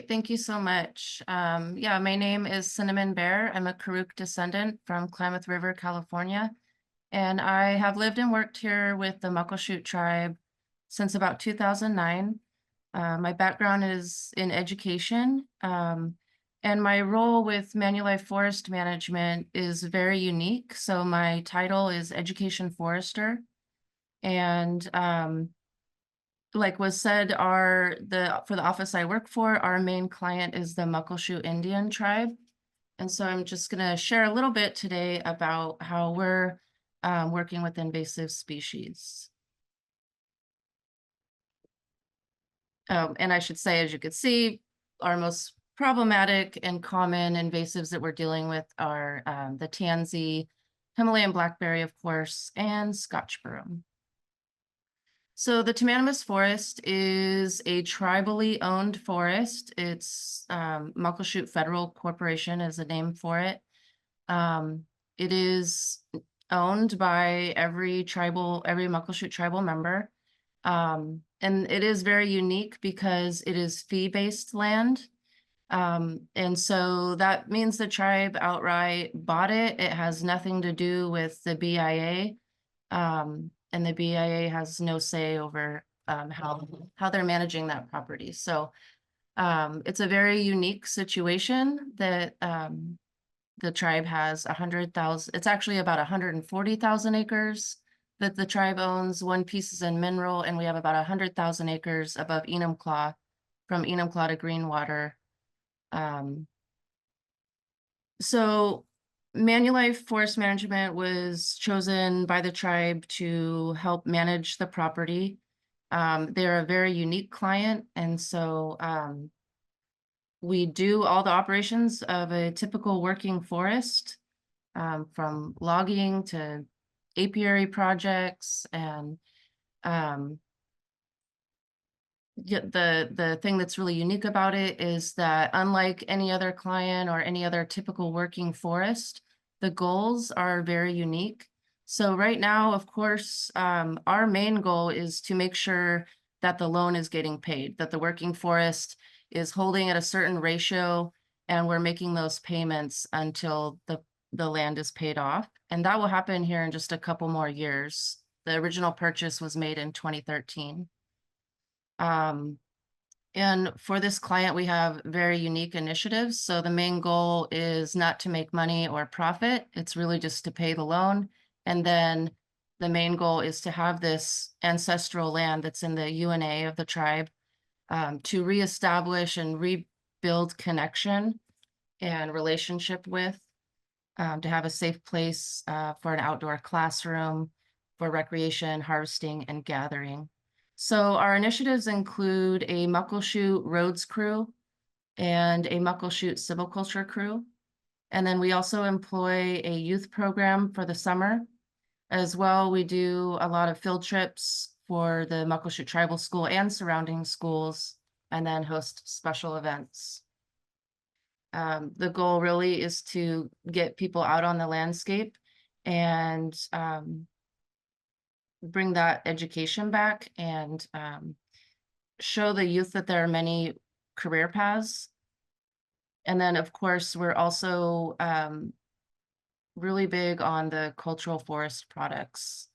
Great, thank you so much. Yeah, my name is Cinnamon Bear. I'm a Karuk descendant from Klamath River, California, and I have lived and worked here with the Muckleshoot Tribe since about 2009. My background is in education, and my role with Manulife Forest Management is very unique. So my title is Education Forester, and like was said, for the office I work for, our main client is the Muckleshoot Indian Tribe. And so I'm just going to share a little bit today about how we're working with invasive species. And I should say, as you can see, our most problematic and common invasives that we're dealing with are the tansy, Himalayan blackberry, of course, and Scotch broom. So the Tomanamus forest is a tribally owned forest. It's Muckleshoot Federal Corporation is the name for it. It is owned by every Muckleshoot tribal member. And it is very unique because it is fee-based land. And so that means the tribe outright bought it. It has nothing to do with the BIA. And the BIA has no say over how they're managing that property. So it's a very unique situation that the tribe has 100,000. It's actually about 140,000 acres that the tribe owns. One piece is in mineral, and we have about 100,000 acres above Enumclaw, from Enumclaw to Greenwater. So Manulife Forest Management was chosen by the tribe to help manage the property. They're a very unique client, and so we do all the operations of a typical working forest, from logging to apiary projects. And the thing that's really unique about it is that unlike any other client or any other typical working forest, the goals are very unique. So right now, of course, our main goal is to make sure that the loan is getting paid, that the working forest is holding at a certain ratio, and we're making those payments until the land is paid off. And that will happen here in just a couple more years. The original purchase was made in 2013. And for this client, we have very unique initiatives. So the main goal is not to make money or profit. It's really just to pay the loan. And then the main goal is to have this ancestral land that's in the UNA of the tribe, to reestablish and rebuild connection and relationship with, to have a safe place for an outdoor classroom, for recreation, harvesting, and gathering. So our initiatives include a Muckleshoot Roads crew and a Muckleshoot Silviculture crew. And then we also employ a youth program for the summer. As well, we do a lot of field trips for the Muckleshoot Tribal School and surrounding schools, and then host special events. The goal really is to get people out on the landscape and bring that education back, and show the youth that there are many career paths. And then, of course, we're also really big on the cultural forest products.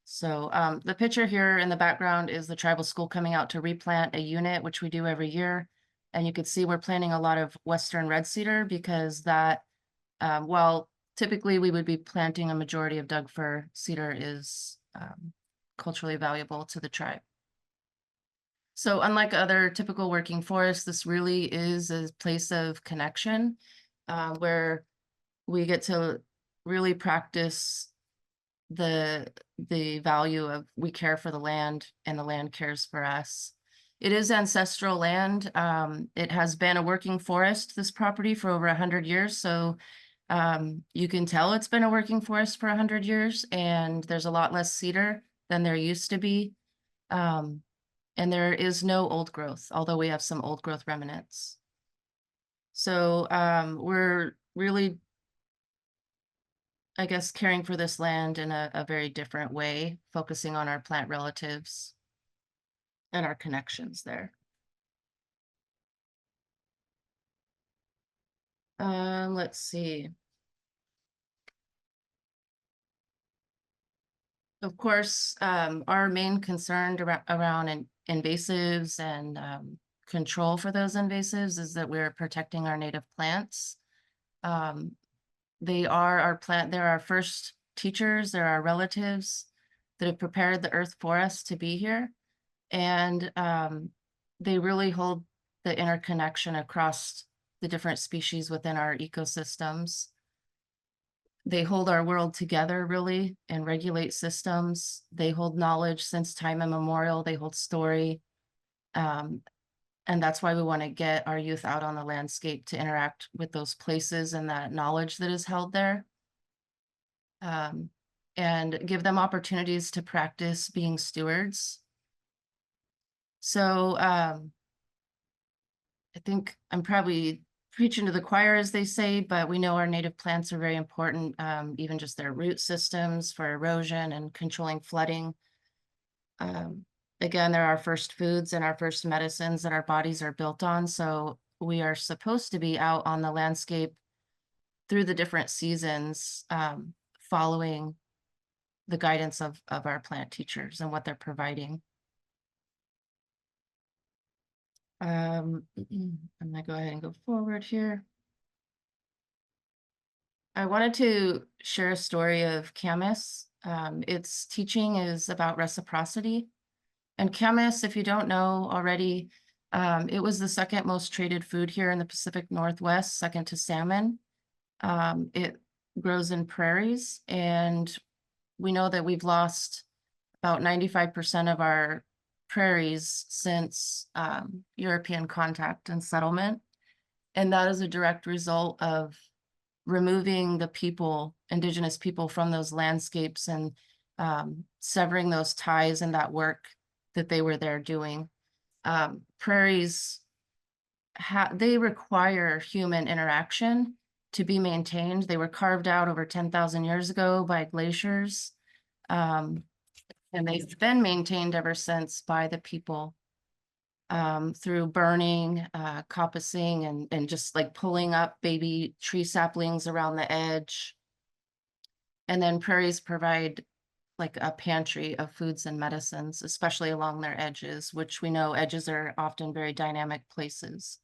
So the picture here in the background is the tribal school coming out to replant a unit, which we do every year. And you can see we're planting a lot of Western red cedar because that, while typically we would be planting a majority of Doug fir, cedar is culturally valuable to the tribe. So unlike other typical working forests, this really is a place of connection, where we get to really practice the value of we care for the land and the land cares for us. It is ancestral land. It has been a working forest, this property, for over 100 years. So you can tell it's been a working forest for 100 years, and there's a lot less cedar than there used to be. And there is no old growth, although we have some old growth remnants. So we're really, I guess, caring for this land in a very different way, focusing on our plant relatives and our connections there. Let's see. Of course, our main concern around invasives and control for those invasives is that we're protecting our native plants. Um, they are our plant, they're our first teachers, they're our relatives that have prepared the earth for us to be here. And they really hold the interconnection across the different species within our ecosystems. They hold our world together really and regulate systems. They hold knowledge since time immemorial. They hold story. Um, and that's why we want to get our youth out on the landscape to interact with those places and that knowledge that is held there. Um, and give them opportunities to practice being stewards. So I think I'm probably preaching to the choir, as they say, but we know our native plants are very important, even just their root systems for erosion and controlling flooding. Um, again, they're our first foods and our first medicines that our bodies are built on. So we are supposed to be out on the landscape through the different seasons, following the guidance of our plant teachers and what they're providing. I'm gonna go ahead and go forward here. I wanted to share a story of Camus. Its teaching is about reciprocity. And Camus, if you don't know already, it was the second most traded food here in the Pacific Northwest, second to salmon. It grows in prairies, and we know that we've lost about 95% of our prairies since European contact and settlement. And that is a direct result of removing the people, indigenous people, from those landscapes and severing those ties and that work that they were there doing. Prairies, they require human interaction to be maintained. They were carved out over 10,000 years ago by glaciers, and they've been maintained ever since by the people, through burning, coppicing, and just like pulling up baby tree saplings around the edge. And then prairies provide like a pantry of foods and medicines, especially along their edges, which we know edges are often very dynamic places.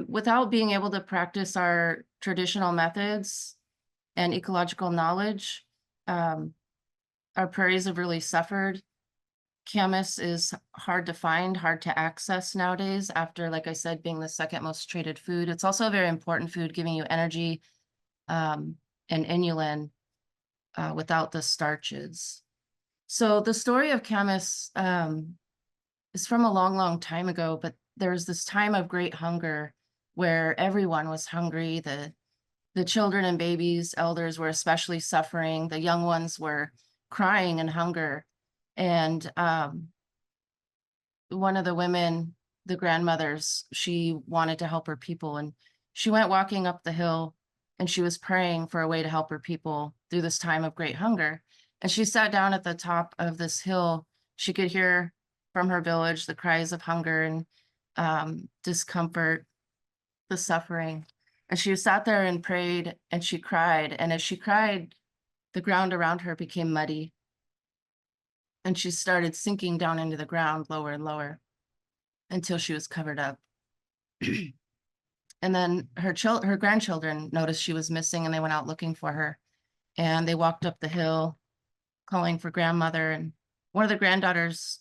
Without being able to practice our traditional methods and ecological knowledge, our prairies have really suffered. Camas is hard to find, hard to access nowadays after, like I said, being the second most traded food. It's also a very important food, giving you energy and inulin without the starches. So the story of Camas is from a long, long time ago, but there was this time of great hunger where everyone was hungry. The children and babies, elders were especially suffering. The young ones were crying in hunger. And one of the women, the grandmothers, she wanted to help her people. And she went walking up the hill and she was praying for a way to help her people through this time of great hunger. And she sat down at the top of this hill. She could hear from her village the cries of hunger and discomfort, the suffering. And she sat there and prayed and she cried. And as she cried, the ground around her became muddy. And she started sinking down into the ground lower and lower until she was covered up. And then her grandchildren noticed she was missing and they went out looking for her. And they walked up the hill calling for grandmother. And one of the granddaughters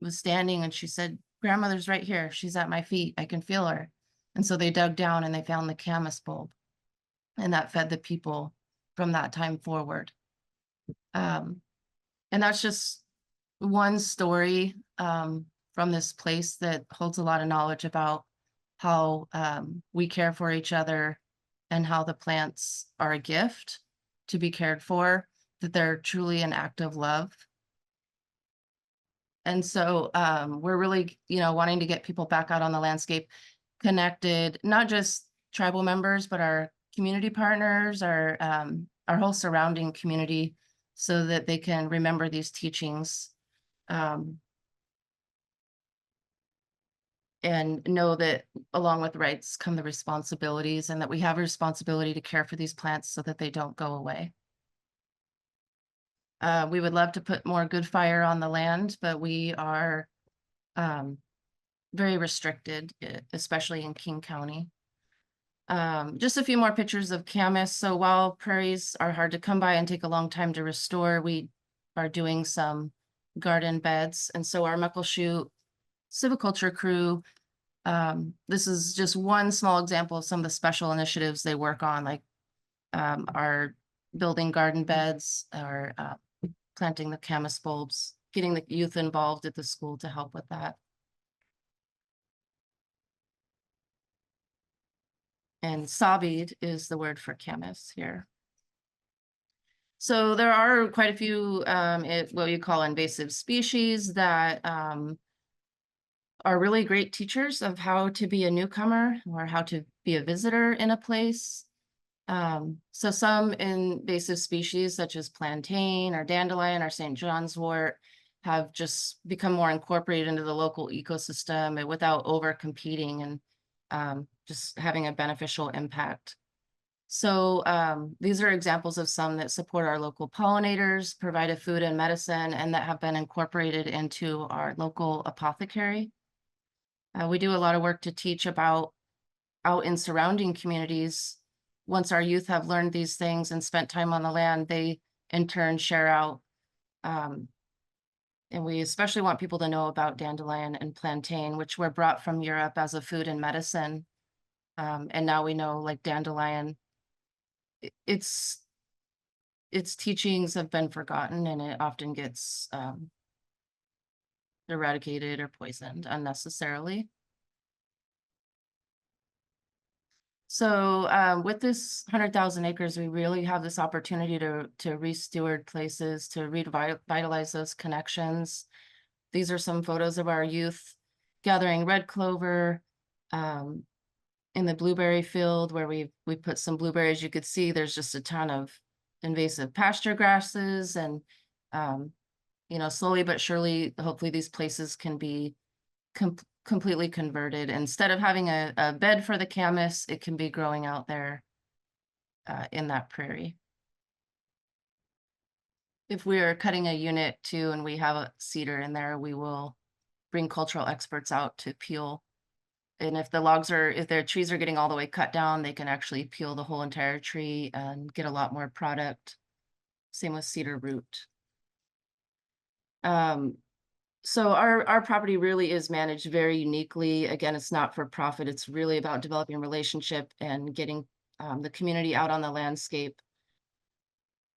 was standing and she said, "Grandmother's right here. She's at my feet. I can feel her." And so they dug down and they found the camas bulb. And that fed the people from that time forward. And that's just one story from this place that holds a lot of knowledge about how we care for each other and how the plants are a gift to be cared for, that they're truly an act of love. And so we're really, wanting to get people back out on the landscape, connected, not just tribal members, but our community partners, our whole surrounding community, so that they can remember these teachings. and know that along with rights come the responsibilities, and that we have a responsibility to care for these plants so that they don't go away. We would love to put more good fire on the land, but we are um, very restricted, especially in King County. Just a few more pictures of camas. So while prairies are hard to come by and take a long time to restore, we are doing some garden beds. And so our Muckleshoot civiculture crew, this is just one small example of some of the special initiatives they work on, like our building garden beds, or planting the camas bulbs, getting the youth involved at the school to help with that. And sabid is the word for camas here. So there are quite a few what you call invasive species that are really great teachers of how to be a newcomer or how to be a visitor in a place. So some invasive species such as plantain or dandelion or St. John's wort have just become more incorporated into the local ecosystem and without over competing, and just having a beneficial impact. So these are examples of some that support our local pollinators, provide a food and medicine, and that have been incorporated into our local apothecary. We do a lot of work to teach about out in surrounding communities. Once our youth have learned these things and spent time on the land, they in turn share out. And we especially want people to know about dandelion and plantain, which were brought from Europe as a food and medicine. And now we know, like, dandelion, its teachings have been forgotten, and it often gets eradicated or poisoned unnecessarily. So with this 100,000 acres, we really have this opportunity to re-steward places, to revitalize those connections. These are some photos of our youth gathering red clover in the blueberry field where we put some blueberries. You could see there's just a ton of invasive pasture grasses, and you know, slowly but surely, hopefully these places can be completely converted. Instead of having a bed for the camas, it can be growing out there in that prairie. If we are cutting a unit too and we have a cedar in there, we will bring cultural experts out to peel. And if their trees are getting all the way cut down, they can actually peel the whole entire tree and get a lot more product. Same with cedar root. So our property really is managed very uniquely. Again, it's not for profit. It's really about developing relationship and getting the community out on the landscape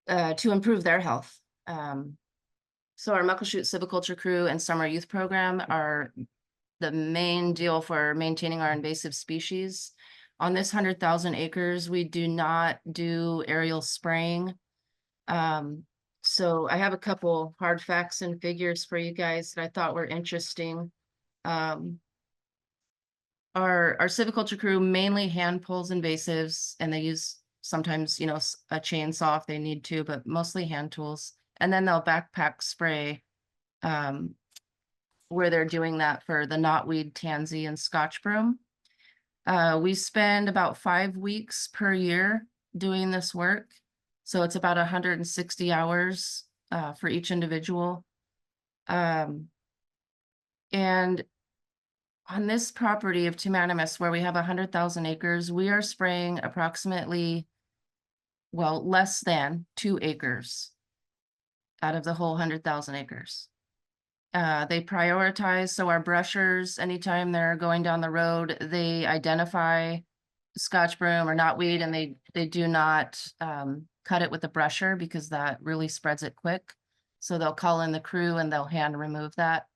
to improve their health. So our Muckleshoot Civiculture Crew and Summer Youth Program are the main deal for maintaining our invasive species. On this 100,000 acres, we do not do aerial spraying. So I have a couple hard facts and figures for you guys that I thought were interesting. Our civiculture crew mainly hand pulls invasives, and they use sometimes, you know, a chainsaw if they need to, but mostly hand tools. And then they'll backpack spray where they're doing that for the knotweed, tansy, and scotch broom. We spend about 5 weeks per year doing this work. So it's about 160 hours for each individual. And on this property of Tomanamus, where we have 100,000 acres, we are spraying approximately, well, less than 2 acres out of the whole 100,000 acres. They prioritize, so our brushers, anytime they're going down the road, they identify scotch broom or knotweed, and they do not cut it with a brusher because that really spreads it quick. So they'll call in the crew and they'll hand remove that.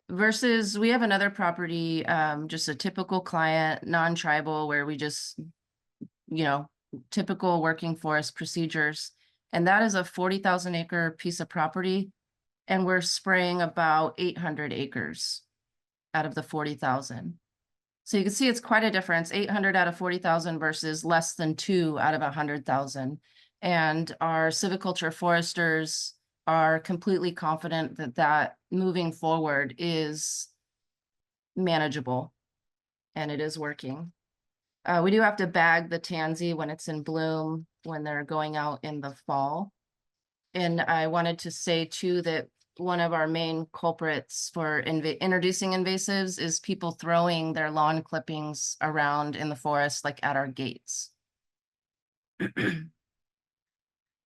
Versus we have another property, just a typical client, non-tribal, where we just, you know, typical working forest procedures. And that is a 40,000 acre piece of property. And we're spraying about 800 acres out of the 40,000. So you can see it's quite a difference, 800 out of 40,000 versus less than 2 out of 100,000. And our civiculture foresters are completely confident that moving forward is manageable, and it is working. We do have to bag the tansy when it's in bloom, when they're going out in the fall. And I wanted to say too that one of our main culprits for introducing invasives is people throwing their lawn clippings around in the forest, like at our gates.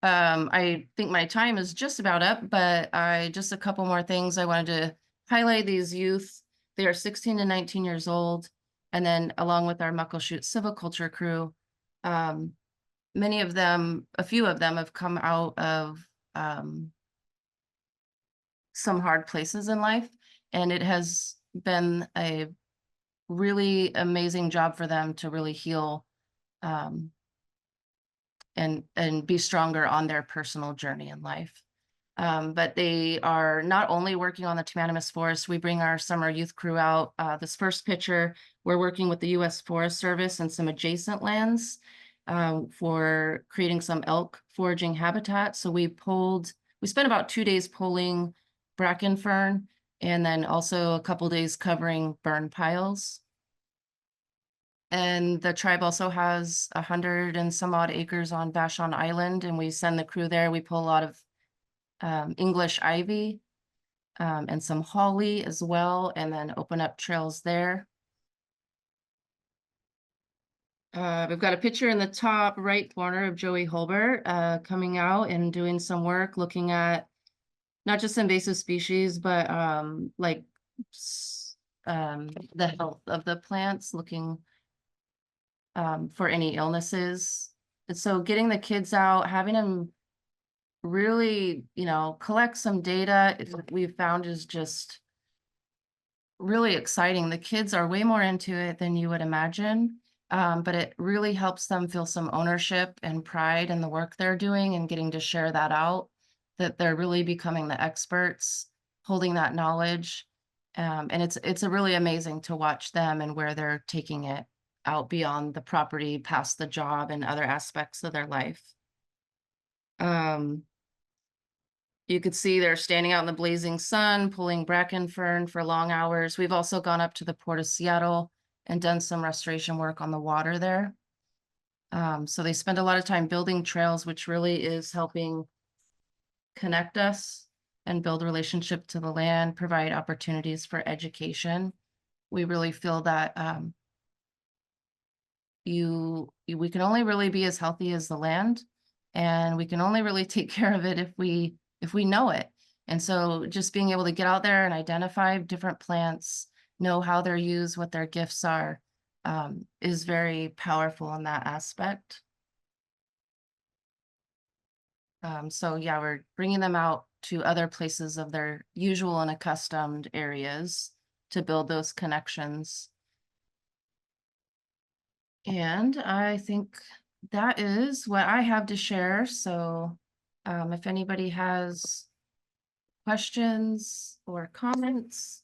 I think my time is just about up, but just a couple more things. I wanted to highlight these youth. They are 16 to 19 years old. And then along with our Muckleshoot Civiculture crew, many of them, a few of them have come out of some hard places in life. And it has been a really amazing job for them to really heal and be stronger on their personal journey in life. But they are not only working on the Tomanamus forest, we bring our summer youth crew out. This first picture, we're working with the U.S. Forest Service and some adjacent lands for creating some elk foraging habitat. So we spent about 2 days pulling bracken fern and then also a couple days covering burn piles. And the tribe also has 100 and some odd acres on Vashon Island, and we send the crew there. We pull a lot of English ivy and some holly as well, and then open up trails there. We've got a picture in the top right corner of Joey Holbert coming out and doing some work looking at not just invasive species, but like the health of the plants, looking for any illnesses. And so getting the kids out, having them really, collect some data, we've found is just really exciting. The kids are way more into it than you would imagine, but it really helps them feel some ownership and pride in the work they're doing and getting to share that out, that they're really becoming the experts, holding that knowledge. And it's a really amazing to watch them and where they're taking it out beyond the property, past the job and other aspects of their life. You could see they're standing out in the blazing sun, pulling bracken fern for long hours. We've also gone up to the Port of Seattle and done some restoration work on the water there. So they spend a lot of time building trails, which really is helping connect us and build relationship to the land, provide opportunities for education. We really feel that we can only really be as healthy as the land, and we can only really take care of it if we know it. And so just being able to get out there and identify different plants, know how they're used, what their gifts are, is very powerful in that aspect. So yeah, we're bringing them out to other places of their usual and accustomed areas to build those connections. And I think that is what I have to share. So if anybody has questions or comments.